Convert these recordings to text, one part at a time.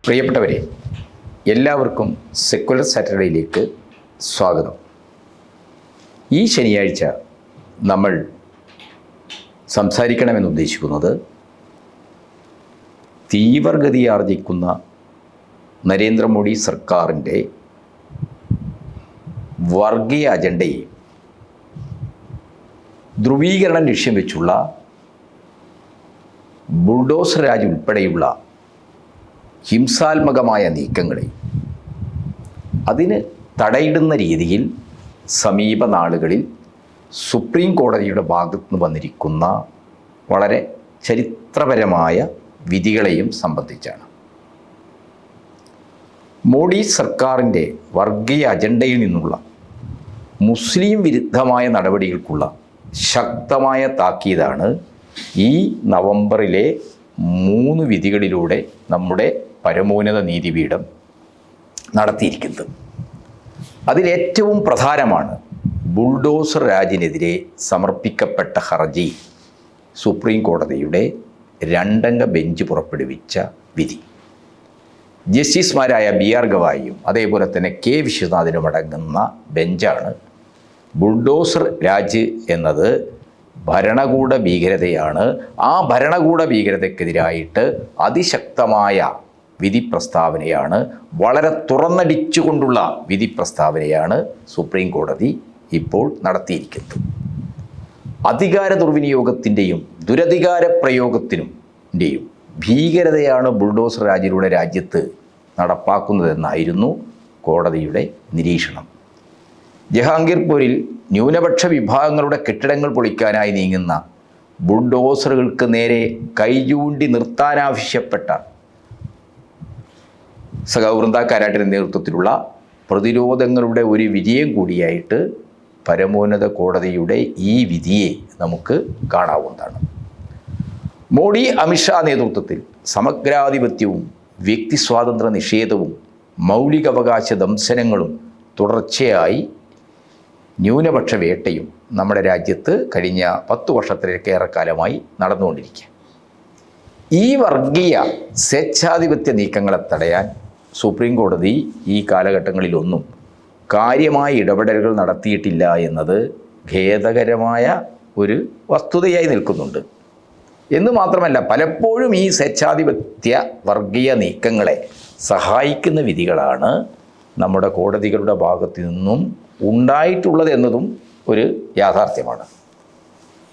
പ്രിയപ്പെട്ടവരെ, എല്ലാവർക്കും സെക്കുലർ സാറ്റർഡേയിലേക്ക് സ്വാഗതം. ഈ ശനിയാഴ്ച നമ്മൾ സംസാരിക്കണമെന്ന് ഉദ്ദേശിക്കുന്നത് തീവ്രഗതിയാർജിക്കുന്ന നരേന്ദ്രമോദി സർക്കാരിൻ്റെ വർഗീയ അജണ്ടയെ ധ്രുവീകരണം ലക്ഷ്യം വെച്ചുള്ള ബുൾഡോസർ രാജ് ഉൾപ്പെടെയുള്ള ഹിംസാത്മകമായ നീക്കങ്ങളെ അതിന് തടയിടുന്ന രീതിയിൽ സമീപ നാളുകളിൽ സുപ്രീം കോടതിയുടെ ഭാഗത്തുനിന്ന് വന്നിരിക്കുന്ന വളരെ ചരിത്രപരമായ വിധികളെയും സംബന്ധിച്ചാണ്. മോഡി സർക്കാരിൻ്റെ വർഗീയ അജണ്ടയിൽ നിന്നുള്ള മുസ്ലിം വിരുദ്ധമായ നടപടികൾക്കുള്ള ശക്തമായ താക്കീതാണ് ഈ നവംബറിലെ 3 വിധികളിലൂടെ നമ്മുടെ പരമോന്നത നീതിപീഠം നടത്തിയിരിക്കുന്നത്. അതിലേറ്റവും പ്രധാനമാണ് ബുൾഡോസർ രാജിനെതിരെ സമർപ്പിക്കപ്പെട്ട ഹർജി സുപ്രീം കോടതിയുടെ 2-അംഗ ബെഞ്ച് പുറപ്പെടുവിച്ച വിധി. ജസ്റ്റിസുമാരായ BR ഗവായിയും അതേപോലെ തന്നെ K വിശ്വനാഥനും അടങ്ങുന്ന ബെഞ്ചാണ് ബുൾഡോസർ രാജ് എന്നത് ഭരണകൂട ഭീകരതയാണ്, ആ ഭരണകൂട ഭീകരതയ്ക്കെതിരായിട്ട് അതിശക്തമായ വിധി പ്രസ്താവനയാണ്, വളരെ തുറന്നടിച്ചുകൊണ്ടുള്ള വിധി പ്രസ്താവനയാണ് സുപ്രീം കോടതി ഇപ്പോൾ നടത്തിയിരിക്കുന്നത്. അധികാര ദുർവിനിയോഗത്തിൻ്റെയും ദുരധികാര പ്രയോഗത്തിൻ്റെയും ഭീകരതയാണ് ബുൾഡോസർ രാജിലൂടെ രാജ്യത്ത് നടപ്പാക്കുന്നതെന്നായിരുന്നു കോടതിയുടെ നിരീക്ഷണം. ജഹാംഗീർപൂരിൽ ന്യൂനപക്ഷ വിഭാഗങ്ങളുടെ കെട്ടിടങ്ങൾ പൊളിക്കാനായി നീങ്ങുന്ന ബുൾഡോസറുകൾക്ക് നേരെ കൈചൂണ്ടി നിർത്താനാവശ്യപ്പെട്ട വൃന്ദ കാരാട്ടിൻ്റെ നേതൃത്വത്തിലുള്ള പ്രതിരോധങ്ങളുടെ ഒരു വിജയം കൂടിയായിട്ട് പരമോന്നത കോടതിയുടെ ഈ വിധിയെ നമുക്ക് കാണാവുന്നതാണ്. മോഡി അമിത്ഷാ നേതൃത്വത്തിൽ സമഗ്രാധിപത്യവും വ്യക്തിസ്വാതന്ത്ര്യ നിഷേധവും മൗലികാവകാശ ദംശനങ്ങളും തുടർച്ചയായി ന്യൂനപക്ഷ വേട്ടയും നമ്മുടെ രാജ്യത്ത് കഴിഞ്ഞ 10 വർഷത്തിലേറെക്കാലമായി നടന്നുകൊണ്ടിരിക്കുക. ഈ വർഗീയ സ്വേച്ഛാധിപത്യ നീക്കങ്ങളെ തടയാൻ സുപ്രീം കോടതി ഈ കാലഘട്ടങ്ങളിലൊന്നും കാര്യമായ ഇടപെടലുകൾ നടത്തിയിട്ടില്ല എന്നത് ഖേദകരമായ ഒരു വസ്തുതയായി നിൽക്കുന്നുണ്ട്. എന്ന് മാത്രമല്ല, പലപ്പോഴും ഈ സ്വേച്ഛാധിപത്യ വർഗീയ നീക്കങ്ങളെ സഹായിക്കുന്ന വിധികളാണ് നമ്മുടെ കോടതികളുടെ ഭാഗത്തു നിന്നും ഉണ്ടായിട്ടുള്ളത് എന്നതും ഒരു യാഥാർത്ഥ്യമാണ്.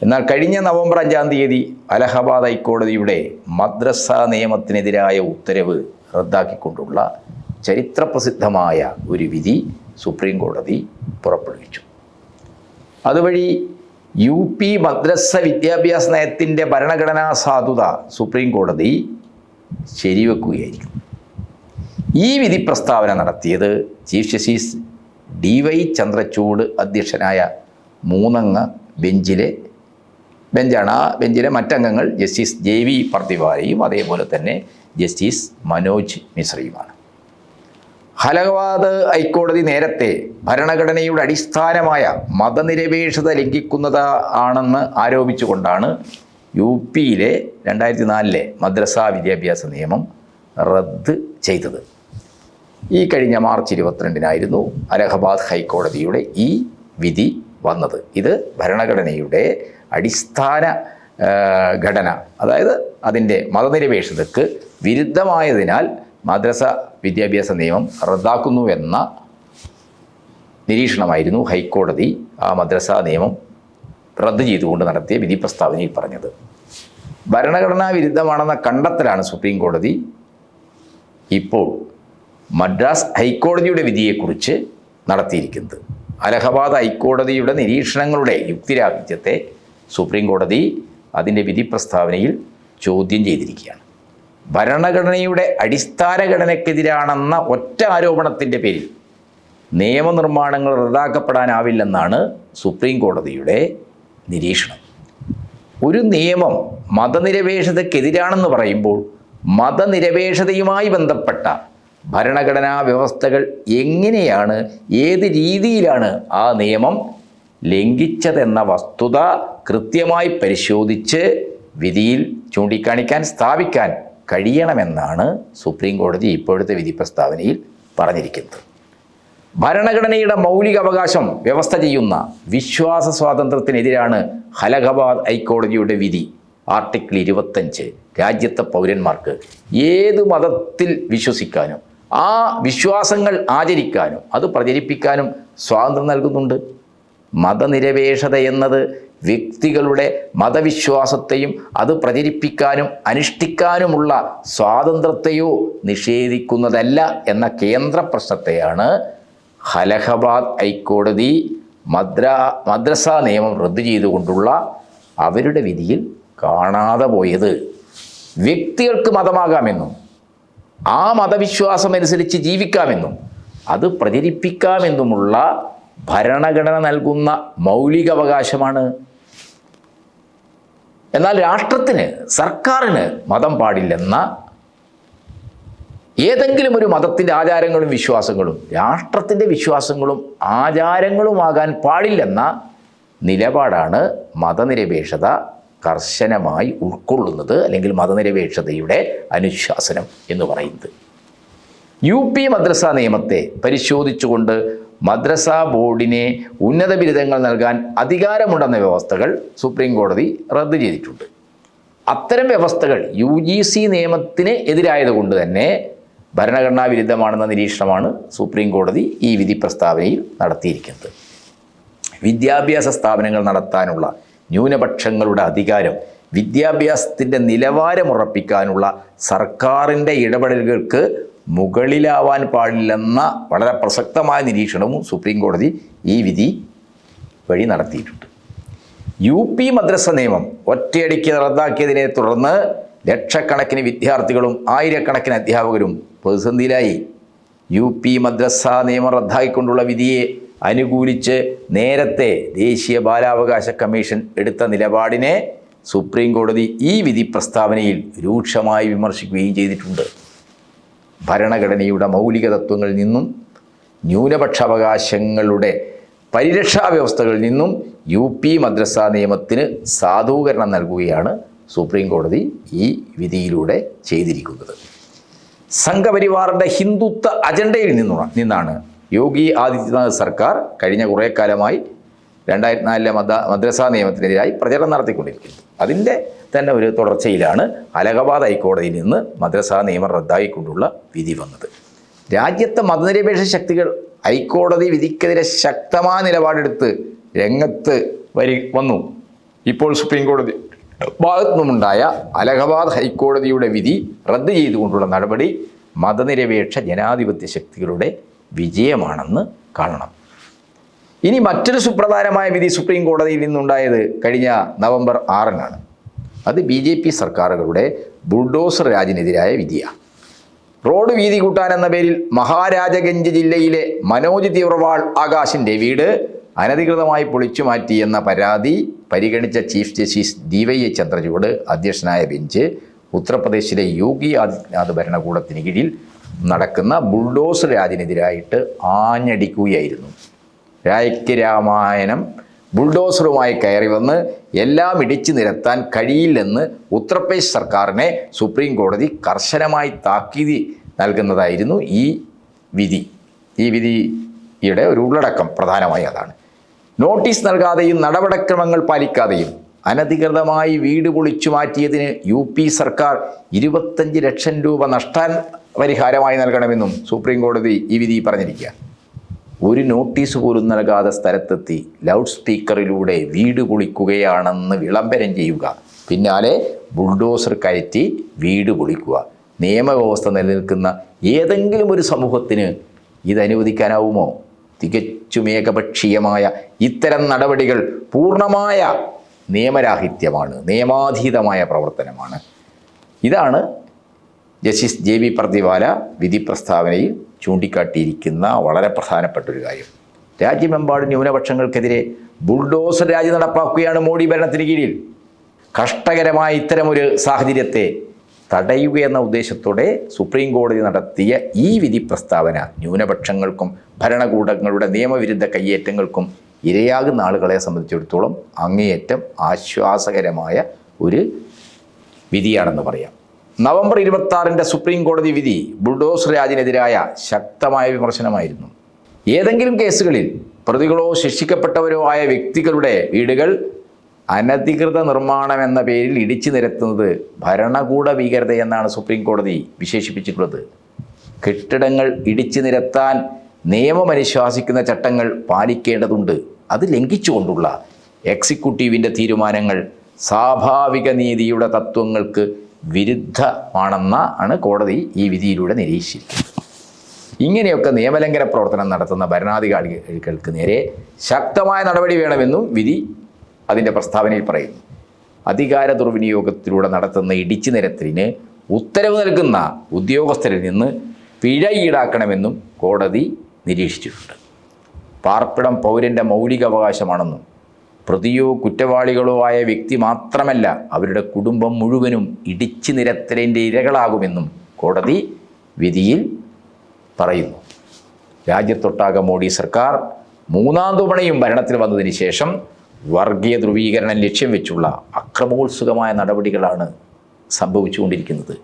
എന്നാൽ കഴിഞ്ഞ നവംബർ 5-ാം തീയതി അലഹബാദ് ഹൈക്കോടതിയുടെ മദ്രസ നിയമത്തിനെതിരായ ഉത്തരവ് റദ്ദാക്കിക്കൊണ്ടുള്ള ചരിത്രപ്രസിദ്ധമായ ഒരു വിധി സുപ്രീം കോടതി പുറപ്പെടുവിച്ചു. അതുവഴി UP മദ്രസ വിദ്യാഭ്യാസ നയത്തിൻ്റെ ഭരണഘടനാ സാധുത സുപ്രീം കോടതി ശരിവെക്കുകയായിരിക്കും. ഈ വിധി പ്രസ്താവന നടത്തിയത് ചീഫ് ജസ്റ്റിസ് DY ചന്ദ്രചൂഡ് അധ്യക്ഷനായ 3-അംഗ ബെഞ്ചാണ്. ആ ബെഞ്ചിലെ മറ്റംഗങ്ങൾ ജസ്റ്റിസ് JV പർദിവാലയും അതേപോലെ തന്നെ ജസ്റ്റിസ് മനോജ് മിശ്രയുമാണ്. അലഹബാദ് ഹൈക്കോടതി നേരത്തെ ഭരണഘടനയുടെ അടിസ്ഥാനമായ മതനിരപേക്ഷത ലംഘിക്കുന്നതാണെന്ന് ആരോപിച്ചുകൊണ്ടാണ് UPയിലെ 2004 മദ്രസ വിദ്യാഭ്യാസ നിയമം റദ്ദ് ചെയ്തത്. ഈ കഴിഞ്ഞ മാർച്ച് 22-നായിരുന്നു അലഹബാദ് ഹൈക്കോടതിയുടെ ഈ വിധി വന്നത്. ഇത് ഭരണഘടനയുടെ അടിസ്ഥാന ഘടന, അതായത് അതിൻ്റെ മതനിരപേക്ഷതയ്ക്ക് വിരുദ്ധമായതിനാൽ മദ്രസ വിദ്യാഭ്യാസ നിയമം റദ്ദാക്കുന്നു എന്ന നിരീക്ഷണമായിരുന്നു ഹൈക്കോടതി ആ മദ്രസ നിയമം റദ്ദ് ചെയ്തുകൊണ്ട് നടത്തിയ വിധി പ്രസ്താവനയിൽ പറഞ്ഞത്. ഭരണഘടനാ വിരുദ്ധമാണെന്ന കണ്ടെത്തലാണ് സുപ്രീം കോടതി ഇപ്പോൾ മദ്രാസ് ഹൈക്കോടതിയുടെ വിധിയെക്കുറിച്ച് നടത്തിയിരിക്കുന്നത്. അലഹബാദ് ഹൈക്കോടതിയുടെ നിരീക്ഷണങ്ങളുടെ യുക്തിരാഹിത്യത്തെ സുപ്രീം കോടതി അതിൻ്റെ വിധി പ്രസ്താവനയിൽ ചോദ്യം ചെയ്തിരിക്കുകയാണ്. ഭരണഘടനയുടെ അടിസ്ഥാന ഘടനയ്ക്കെതിരാണെന്ന ഒറ്റ ആരോപണത്തിൻ്റെ പേരിൽ നിയമനിർമ്മാണങ്ങൾ റദ്ദാക്കപ്പെടാനാവില്ലെന്നാണ് സുപ്രീം കോടതിയുടെ നിരീക്ഷണം. ഒരു നിയമം മതനിരപേക്ഷതയ്ക്കെതിരാണെന്ന് പറയുമ്പോൾ മതനിരപേക്ഷതയുമായി ബന്ധപ്പെട്ട ഭരണഘടനാ വ്യവസ്ഥകൾ എങ്ങനെയാണ്, ഏത് രീതിയിലാണ് ആ നിയമം ലംഘിച്ചതെന്ന വസ്തുത കൃത്യമായി പരിശോധിച്ച് വിധിയിൽ ചൂണ്ടിക്കാണിക്കാൻ, സ്ഥാപിക്കാൻ കഴിയണമെന്നാണ് സുപ്രീം കോടതി ഇപ്പോഴത്തെ വിധി പ്രസ്താവനയിൽ പറഞ്ഞിരിക്കുന്നത്. ഭരണഘടനയുടെ മൗലിക അവകാശം വ്യവസ്ഥ ചെയ്യുന്ന വിശ്വാസ സ്വാതന്ത്ര്യത്തിനെതിരാണ് അലഹബാദ് ഹൈക്കോടതിയുടെ വിധി. ആർട്ടിക്കിൾ 25 രാജ്യത്തെ പൗരന്മാർക്ക് ഏത് മതത്തിൽ വിശ്വസിക്കാനും ആ വിശ്വാസങ്ങൾ ആചരിക്കാനും അത് പ്രചരിപ്പിക്കാനും സ്വാതന്ത്ര്യം നൽകുന്നുണ്ട്. മതനിരപേക്ഷത എന്നത് വ്യക്തികളുടെ മതവിശ്വാസത്തെയും അത് പ്രചരിപ്പിക്കാനും അനുഷ്ഠിക്കാനുമുള്ള സ്വാതന്ത്ര്യത്തെയോ നിഷേധിക്കുന്നതല്ല എന്ന കേന്ദ്ര പ്രശ്നത്തെയാണ് അലഹബാദ് ഹൈക്കോടതി മദ്രസ നിയമം റദ്ദു ചെയ്തുകൊണ്ടുള്ള അവരുടെ വിധിയിൽ കാണാതെ പോയത്. വ്യക്തികൾക്ക് മതമാകാമെന്നും ആ മതവിശ്വാസം അനുസരിച്ച് ജീവിക്കാമെന്നും അത് പ്രചരിപ്പിക്കാമെന്നുമുള്ള ഭരണഘടന നൽകുന്ന മൗലികാവകാശമാണ്. എന്നാൽ രാഷ്ട്രത്തിന്, സർക്കാരിന് മതം പാടില്ലെന്ന, ഏതെങ്കിലും ഒരു മതത്തിൻ്റെ ആചാരങ്ങളും വിശ്വാസങ്ങളും രാഷ്ട്രത്തിൻ്റെ വിശ്വാസങ്ങളും ആചാരങ്ങളുമാകാൻ പാടില്ലെന്ന നിലപാടാണ് മതനിരപേക്ഷത കർശനമായി ഉൾക്കൊള്ളുന്നത്, അല്ലെങ്കിൽ മതനിരപേക്ഷതയുടെ അനുശാസനം എന്ന് പറയുന്നത്. UP മദ്രസ നിയമത്തെ പരിശോധിച്ചുകൊണ്ട് മദ്രസ ബോർഡിനെ ഉന്നത ബിരുദങ്ങൾ നൽകാൻ അധികാരമുണ്ടെന്ന വ്യവസ്ഥകൾ സുപ്രീം കോടതി റദ്ദു ചെയ്തിട്ടുണ്ട്. അത്തരം വ്യവസ്ഥകൾ UGC നിയമത്തിന് എതിരായതുകൊണ്ട് തന്നെ ഭരണഘടനാ വിരുദ്ധമാണെന്ന നിരീക്ഷണമാണ് സുപ്രീം കോടതി ഈ വിധി പ്രസ്താവനയിൽ നടത്തിയിരിക്കുന്നത്. വിദ്യാഭ്യാസ സ്ഥാപനങ്ങൾ നടത്താനുള്ള ന്യൂനപക്ഷങ്ങളുടെ അധികാരം, വിദ്യാഭ്യാസത്തിൻ്റെ നിലവാരമുറപ്പിക്കാനുള്ള സർക്കാരിൻ്റെ ഇടപെടലുകൾക്ക് മുകളിലാവാൻ പാടില്ലെന്ന വളരെ പ്രസക്തമായ നിരീക്ഷണവും സുപ്രീം കോടതി ഈ വിധി വഴി നടത്തിയിട്ടുണ്ട്. UP മദ്രസ നിയമം ഒറ്റയടിക്ക് റദ്ദാക്കിയതിനെ തുടർന്ന് ലക്ഷക്കണക്കിന് വിദ്യാർത്ഥികളും ആയിരക്കണക്കിന് അധ്യാപകരും പ്രതിസന്ധിയിലായി. UP മദ്രസ നിയമം റദ്ദാക്കിക്കൊണ്ടുള്ള വിധിയെ അനുകൂലിച്ച് നേരത്തെ ദേശീയ ബാലാവകാശ കമ്മീഷൻ എടുത്ത നിലപാടിനെ സുപ്രീം കോടതി ഈ വിധി പ്രസ്താവനയിൽ രൂക്ഷമായി വിമർശിക്കുകയും ചെയ്തിട്ടുണ്ട്. ഭരണഘടനയുടെ മൗലിക തത്വങ്ങളിൽ നിന്നും ന്യൂനപക്ഷാവകാശങ്ങളുടെ പരിരക്ഷാ വ്യവസ്ഥകളിൽ നിന്നും UP മദ്രസ നിയമത്തിന് സാധൂകരണം നൽകുകയാണ് സുപ്രീം കോടതി ഈ വിധിയിലൂടെ ചെയ്തിരിക്കുന്നത്. സംഘപരിവാറിൻ്റെ ഹിന്ദുത്വ അജണ്ടയിൽ നിന്നാണ് യോഗി ആദിത്യനാഥ് സർക്കാർ കഴിഞ്ഞ കുറേ കാലമായി 2004 മദ്രസാ നിയമത്തിനെതിരായി പ്രചരണം നടത്തിക്കൊണ്ടിരിക്കുന്നത്. അതിൻ്റെ തന്നെ ഒരു തുടർച്ചയിലാണ് അലഹബാദ് ഹൈക്കോടതിയിൽ നിന്ന് മദ്രസാ നിയമം റദ്ദാക്കിക്കൊണ്ടുള്ള വിധി വന്നത്. രാജ്യത്തെ മതനിരപേക്ഷ ശക്തികൾ ഹൈക്കോടതി വിധിക്കെതിരെ ശക്തമായ നിലപാടെടുത്ത് രംഗത്ത് വന്നു. ഇപ്പോൾ സുപ്രീം കോടതി ഭാഗത്തു നിന്നുമുണ്ടായ അലഹബാദ് ഹൈക്കോടതിയുടെ വിധി റദ്ദ് ചെയ്തുകൊണ്ടുള്ള നടപടി മതനിരപേക്ഷ ജനാധിപത്യ ശക്തികളുടെ വിജയമാണെന്ന് കാണണം. ഇനി മറ്റൊരു സുപ്രധാനമായ വിധി സുപ്രീം കോടതിയിൽ നിന്നുണ്ടായത് കഴിഞ്ഞ നവംബർ 6-നാണ്. അത് BJP സർക്കാരുകളുടെ ബുൾഡോസർ രാജിനെതിരായ വിധിയാണ്. റോഡ് വീതി കൂട്ടാനെന്ന പേരിൽ മഹാരാജഗഞ്ച് ജില്ലയിലെ മനോജ് തീവ്രവാൾ ആകാശിൻ്റെ വീട് അനധികൃതമായി പൊളിച്ചു മാറ്റിയെന്ന പരാതി പരിഗണിച്ച ചീഫ് ജസ്റ്റിസ് DY ചന്ദ്രചൂഡ് അധ്യക്ഷനായ ബെഞ്ച് ഉത്തർപ്രദേശിലെ യോഗി ആദിത്യനാഥ് ഭരണകൂടത്തിന് കീഴിൽ നടക്കുന്ന ബുൾഡോസർ രാജിനെതിരായിട്ട് ആഞ്ഞടിക്കുകയായിരുന്നു. രാമായണം ബുൾഡോസറുമായി കയറി വന്ന് എല്ലാം ഇടിച്ചു നിരത്താൻ കഴിയില്ലെന്ന് ഉത്തർപ്രദേശ് സർക്കാരിനെ സുപ്രീം കോടതി കർശനമായി താക്കീത് നൽകുന്നതായിരുന്നു ഈ വിധി. ഈ വിധിയുടെ ഒരു ഉള്ളടക്കം പ്രധാനമായി അതാണ്. നോട്ടീസ് നൽകാതെയും നടപടിക്രമങ്ങൾ പാലിക്കാതെയും അനധികൃതമായി വീട് പൊളിച്ചു മാറ്റിയതിന് UP സർക്കാർ 25 ലക്ഷം രൂപ നഷ്ടപരിഹാരമായി നൽകണമെന്നും സുപ്രീം കോടതി ഈ വിധി പറഞ്ഞിരിക്കുക. ഒരു നോട്ടീസ് പോലും നൽകാതെ സ്ഥലത്തെത്തി ലൗഡ് സ്പീക്കറിലൂടെ വീട് പൊളിക്കുകയാണെന്ന് വിളംബരം ചെയ്യുക, പിന്നാലെ ബുൾഡോസർ കയറ്റി വീട് പൊളിക്കുക. നിയമവ്യവസ്ഥ നിലനിൽക്കുന്ന ഏതെങ്കിലും ഒരു സമൂഹത്തിന് ഇത് അനുവദിക്കാനാവുമോ? തികച്ചും ഏകപക്ഷീയമായ ഇത്തരം നടപടികൾ പൂർണ്ണമായ നിയമരാഹിത്യമാണ്, നിയമാധീതമായ പ്രവർത്തനമാണ്. ഇതാണ് ജസ്റ്റിസ് JB പർദിവാല വിധി പ്രസ്താവനയിൽ ചൂണ്ടിക്കാട്ടിയിരിക്കുന്ന വളരെ പ്രധാനപ്പെട്ടൊരു കാര്യം. രാജ്യമെമ്പാടും ന്യൂനപക്ഷങ്ങൾക്കെതിരെ ബുൾഡോസർ രാജ് നടപ്പാക്കുകയാണ് മോഡി ഭരണത്തിന് കീഴിൽ. കഷ്ടകരമായ ഇത്തരമൊരു സാഹചര്യത്തെ തടയുക എന്ന ഉദ്ദേശത്തോടെ സുപ്രീം കോടതി നടത്തിയ ഈ വിധി പ്രസ്താവന ന്യൂനപക്ഷങ്ങൾക്കും ഭരണകൂടങ്ങളുടെ നിയമവിരുദ്ധ കയ്യേറ്റങ്ങൾക്കും ഇരയാകുന്ന ആളുകളെ സംബന്ധിച്ചിടത്തോളം അങ്ങേയറ്റം ആശ്വാസകരമായ ഒരു വിധിയാണെന്ന് പറയാം. നവംബർ 26 സുപ്രീം കോടതി വിധി ബുൾഡോസർ രാജിനെതിരായ ശക്തമായ വിമർശനമായിരുന്നു. ഏതെങ്കിലും കേസുകളിൽ പ്രതികളോ ശിക്ഷിക്കപ്പെട്ടവരോ ആയ വ്യക്തികളുടെ വീടുകൾ അനധികൃത നിർമ്മാണം എന്ന പേരിൽ ഇടിച്ചു നിരത്തുന്നത് ഭരണകൂട ഭീകരതയെന്നാണ് സുപ്രീം കോടതി വിശേഷിപ്പിച്ചിട്ടുള്ളത്. കെട്ടിടങ്ങൾ ഇടിച്ചു നിരത്താൻ നിയമം അനുശാസിക്കുന്ന ചട്ടങ്ങൾ പാലിക്കേണ്ടതുണ്ട്. അത് ലംഘിച്ചുകൊണ്ടുള്ള എക്സിക്യൂട്ടീവിൻ്റെ തീരുമാനങ്ങൾ സ്വാഭാവിക നീതിയുടെ തത്വങ്ങൾക്ക് വിരുദ്ധമാണെന്നാണ് കോടതി ഈ വിധിയിലൂടെ നിരീക്ഷിച്ചിരിക്കുന്നത്. ഇങ്ങനെയൊക്കെ നിയമലംഘന പ്രവർത്തനം നടത്തുന്ന ഭരണാധികാരികൾക്ക് നേരെ ശക്തമായ നടപടി വേണമെന്നും വിധി അതിൻ്റെ പ്രസ്താവനയിൽ പറയുന്നു. അധികാര ദുർവിനിയോഗത്തിലൂടെ നടത്തുന്ന ഇടിച്ചു നിരത്തലിന് ഉത്തരവ് നൽകുന്ന ഉദ്യോഗസ്ഥരിൽ നിന്ന് പിഴ ഈടാക്കണമെന്നും കോടതി നിരീക്ഷിച്ചിട്ടുണ്ട്. പാർപ്പിടം പൗരൻ്റെ മൗലിക അവകാശമാണെന്നും പ്രതിയോ കുറ്റവാളികളോ ആയ വ്യക്തി മാത്രമല്ല അവരുടെ കുടുംബം മുഴുവനും ഇടിച്ചു നിരത്തലിൻ്റെ ഇരകളാകുമെന്നും കോടതി വിധിയിൽ പറയുന്നു. രാജ്യത്തൊട്ടാകെ മോഡി സർക്കാർ മൂന്നാം തവണയും ഭരണത്തിൽ വന്നതിന് ശേഷം വർഗീയ ധ്രുവീകരണം ലക്ഷ്യം വെച്ചുള്ള അക്രമോത്സുകമായ നടപടികളാണ് സംഭവിച്ചുകൊണ്ടിരിക്കുന്നത്.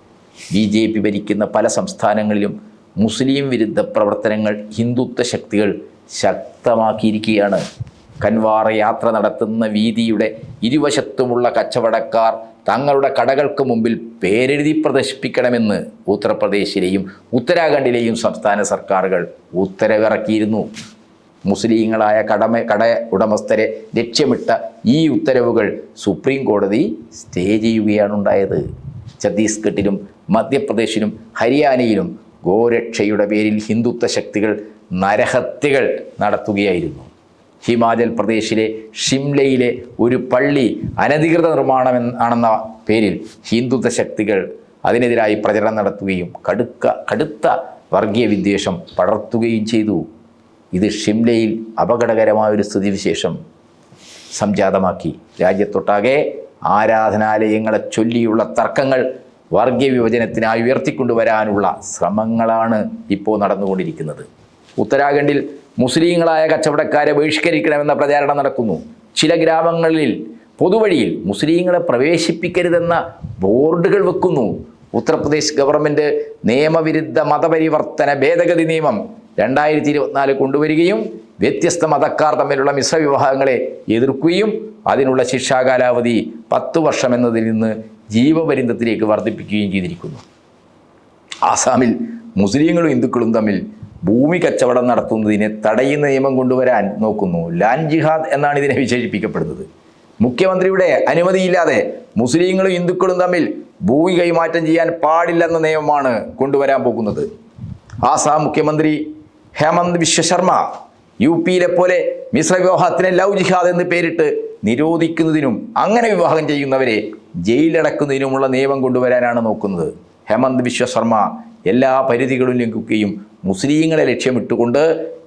BJP ഭരിക്കുന്ന പല സംസ്ഥാനങ്ങളിലും മുസ്ലിം വിരുദ്ധ പ്രവർത്തനങ്ങൾ ഹിന്ദുത്വ ശക്തികൾ ശക്തമാക്കിയിരിക്കുകയാണ്. കൻവാർ യാത്ര നടത്തുന്ന വീതിയുടെ ഇരുവശത്തുമുള്ള കച്ചവടക്കാർ തങ്ങളുടെ കടകൾക്ക് മുമ്പിൽ പേരെഴുതി പ്രദർശിപ്പിക്കണമെന്ന് ഉത്തർപ്രദേശിലെയും ഉത്തരാഖണ്ഡിലെയും സംസ്ഥാന സർക്കാരുകൾ ഉത്തരവിറക്കിയിരുന്നു. മുസ്ലിങ്ങളായ കട ഉടമസ്ഥരെ ലക്ഷ്യമിട്ട ഈ ഉത്തരവുകൾ സുപ്രീം കോടതി സ്റ്റേ ചെയ്യുകയാണ് ഉണ്ടായത്. ഛത്തീസ്ഗഡിലും മധ്യപ്രദേശിലും ഹരിയാനയിലും ഗോരക്ഷയുടെ പേരിൽ ഹിന്ദുത്വ ശക്തികൾ നരഹത്യകൾ നടത്തുകയായിരുന്നു. ഹിമാചൽ പ്രദേശിലെ ഷിംലയിലെ ഒരു പള്ളി അനധികൃത നിർമ്മാണം ആണെന്ന പേരിൽ ഹിന്ദുത്വ ശക്തികൾ അതിനെതിരായി പ്രചരണം നടത്തുകയും കടുത്ത വർഗീയ വിദ്വേഷം പടർത്തുകയും ചെയ്തു. ഇത് ഷിംലയിൽ അപകടകരമായൊരു സ്ഥിതിവിശേഷം സംജാതമാക്കി. രാജ്യത്തൊട്ടാകെ ആരാധനാലയങ്ങളെ ചൊല്ലിയുള്ള തർക്കങ്ങൾ വർഗീയ വിഭജനത്തിനായി ഉയർത്തിക്കൊണ്ടുവരാനുള്ള ശ്രമങ്ങളാണ് ഇപ്പോൾ നടന്നുകൊണ്ടിരിക്കുന്നത്. ഉത്തരാഖണ്ഡിൽ മുസ്ലിങ്ങളായ കച്ചവടക്കാരെ ബഹിഷ്കരിക്കണമെന്ന പ്രചാരണം നടക്കുന്നു. ചില ഗ്രാമങ്ങളിൽ പൊതുവഴിയിൽ മുസ്ലിങ്ങളെ പ്രവേശിപ്പിക്കരുതെന്ന ബോർഡുകൾ വെക്കുന്നു. ഉത്തർപ്രദേശ് ഗവൺമെൻറ് നിയമവിരുദ്ധ മതപരിവർത്തന ഭേദഗതി നിയമം 2024 കൊണ്ടുവരികയും വ്യത്യസ്ത മതക്കാർ തമ്മിലുള്ള മിശ്രവിവാഹങ്ങളെ എതിർക്കുകയും അതിനുള്ള ശിക്ഷാകാലാവധി 10 വർഷം എന്നതിൽ നിന്ന് ജീവപര്യന്തത്തിലേക്ക് വർദ്ധിപ്പിക്കുകയും ചെയ്തിരിക്കുന്നു. ആസാമിൽ മുസ്ലിങ്ങളും ഹിന്ദുക്കളും തമ്മിൽ ഭൂമി കച്ചവടം നടത്തുന്നതിനെ തടയുന്ന നിയമം കൊണ്ടുവരാൻ നോക്കുന്നു. ലാൻഡ് ജിഹാദ് എന്നാണ് ഇതിനെ വിശേഷിപ്പിക്കപ്പെടുന്നത്. മുഖ്യമന്ത്രിയുടെ അനുമതിയില്ലാതെ മുസ്ലിങ്ങളും ഹിന്ദുക്കളും തമ്മിൽ ഭൂമി കൈമാറ്റം ചെയ്യാൻ പാടില്ലെന്ന നിയമമാണ് കൊണ്ടുവരാൻ പോകുന്നത്. ആസാം മുഖ്യമന്ത്രി ഹേമന്ത് ബിശ്വ ശർമ്മ UPയിലെ പോലെ മിശ്രവിവാഹത്തിന് ലവ് ജിഹാദ് എന്ന് പേരിട്ട് നിരോധിക്കുന്നതിനും അങ്ങനെ വിവാഹം ചെയ്യുന്നവരെ ജയിലടക്കുന്നതിനുമുള്ള നിയമം കൊണ്ടുവരാനാണ് നോക്കുന്നത്. ഹേമന്ത് ബിശ്വ ശർമ്മ എല്ലാ പരിധികളും ലംഘിക്കുകയും മുസ്ലിങ്ങളെ ലക്ഷ്യമിട്ടുകൊണ്ട്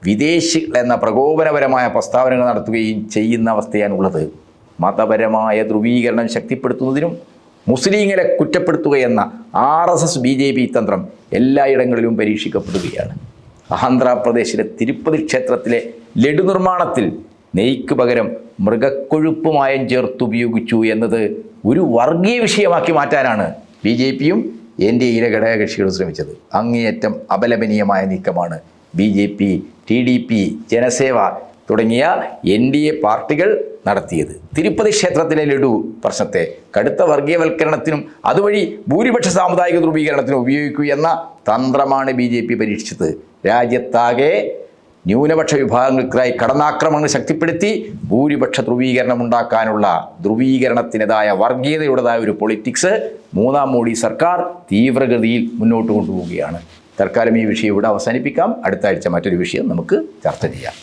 വിദേശികൾ എന്ന പ്രകോപനപരമായ പ്രസ്താവനകൾ നടത്തുകയും ചെയ്യുന്ന അവസ്ഥയാണുള്ളത്. മതപരമായ ധ്രുവീകരണം ശക്തിപ്പെടുത്തുന്നതിനും മുസ്ലിങ്ങളെ കുറ്റപ്പെടുത്തുകയെന്ന RSS BJP തന്ത്രം എല്ലായിടങ്ങളിലും പരീക്ഷിക്കപ്പെടുകയാണ്. ആന്ധ്രാപ്രദേശിലെ തിരുപ്പതി ക്ഷേത്രത്തിലെ ലഡു നിർമ്മാണത്തിൽ നെയ്ക്ക് പകരം മൃഗക്കൊഴുപ്പുമായം ചേർത്തുപയോഗിച്ചു എന്നത് ഒരു വർഗീയ വിഷയമാക്കി മാറ്റാനാണ് BJPയും NDAയിലെ ഘടകകക്ഷികളും ശ്രമിച്ചത്. അങ്ങേയറ്റം അപലപനീയമായ നീക്കമാണ് BJP, TDP, ജനസേവ തുടങ്ങിയ NDA പാർട്ടികൾ നടത്തിയത്. തിരുപ്പതി ക്ഷേത്രത്തിലെ ലഡു പ്രശ്നത്തെ കടുത്ത വർഗീയവൽക്കരണത്തിനും അതുവഴി ഭൂരിപക്ഷ സാമുദായിക ധ്രുവീകരണത്തിനും ഉപയോഗിക്കുക എന്ന തന്ത്രമാണ് BJP പരീക്ഷിച്ചത്. രാജ്യത്താകെ ന്യൂനപക്ഷ വിഭാഗങ്ങൾക്കായി കടന്നാക്രമണങ്ങൾ ശക്തിപ്പെടുത്തി ഭൂരിപക്ഷ ധ്രുവീകരണം ഉണ്ടാക്കാനുള്ള ധ്രുവീകരണത്തിൻ്റെതായ വർഗീയതയുടേതായ ഒരു പൊളിറ്റിക്സ് മൂന്നാം മോഡി സർക്കാർ തീവ്രഗതിയിൽ മുന്നോട്ട് കൊണ്ടുപോവുകയാണ്. തൽക്കാലം ഈ വിഷയം ഇവിടെ അവസാനിപ്പിക്കാം. അടുത്ത ആഴ്ച മറ്റൊരു വിഷയം നമുക്ക് ചർച്ച ചെയ്യാം.